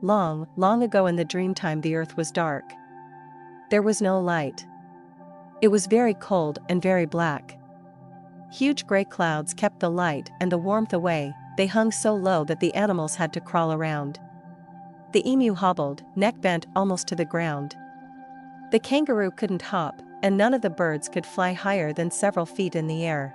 Long, long ago in the Dreamtime the earth was dark. There was no light. It was very cold and very black. Huge gray clouds kept the light and the warmth away. They hung so low that the animals had to crawl around. The emu hobbled, neck bent almost to the ground. The kangaroo couldn't hop, and none of the birds could fly higher than several feet in the air.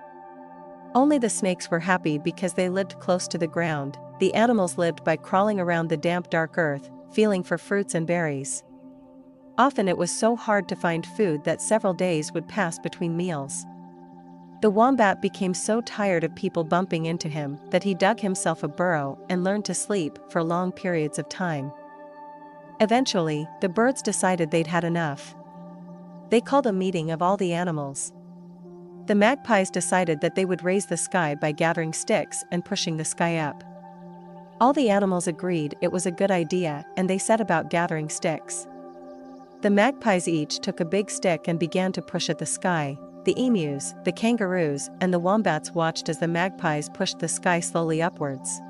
Only the snakes were happy because they lived close to the ground. The animals lived by crawling around the damp dark earth, feeling for fruits and berries. Often it was so hard to find food that several days would pass between meals. The wombat became so tired of people bumping into him that he dug himself a burrow and learned to sleep for long periods of time. Eventually, the birds decided they'd had enough. They called a meeting of all the animals. The magpies decided that they would raise the sky by gathering sticks and pushing the sky up. All the animals agreed it was a good idea, and they set about gathering sticks. The magpies each took a big stick and began to push at the sky. The emus, the kangaroos, and the wombats watched as the magpies pushed the sky slowly upwards.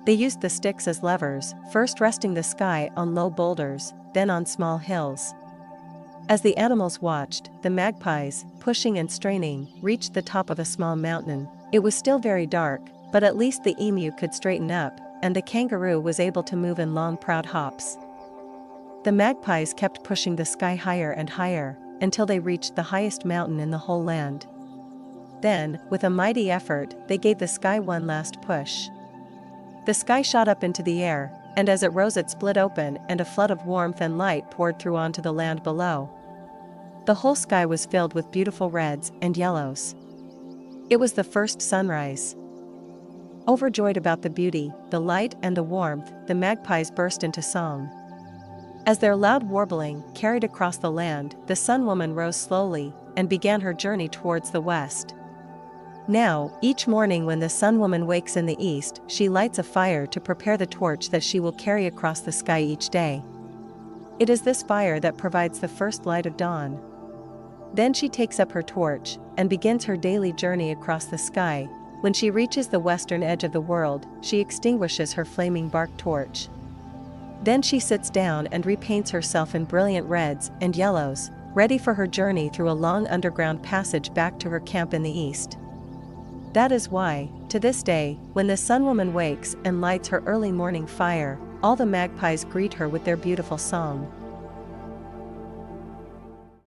They used the sticks as levers, first resting the sky on low boulders, then on small hills. As the animals watched, the magpies, pushing and straining, reached the top of a small mountain. It was still very dark, but at least the emu could straighten up, and the kangaroo was able to move in long proud hops. The magpies kept pushing the sky higher and higher, until they reached the highest mountain in the whole land. Then, with a mighty effort, they gave the sky one last push. The sky shot up into the air, and as it rose it split open and a flood of warmth and light poured through onto the land below. The whole sky was filled with beautiful reds and yellows. It was the first sunrise. Overjoyed about the beauty, the light and the warmth, the magpies burst into song. As their loud warbling carried across the land, the Sun Woman rose slowly and began her journey towards the west. Now, each morning when the Sun Woman wakes in the east, she lights a fire to prepare the torch that she will carry across the sky each day. It is this fire that provides the first light of dawn. Then she takes up her torch and begins her daily journey across the sky. When she reaches the western edge of the world, she extinguishes her flaming bark torch. Then she sits down and repaints herself in brilliant reds and yellows, ready for her journey through a long underground passage back to her camp in the east. That is why, to this day, when the Sun Woman wakes and lights her early morning fire, all the magpies greet her with their beautiful song.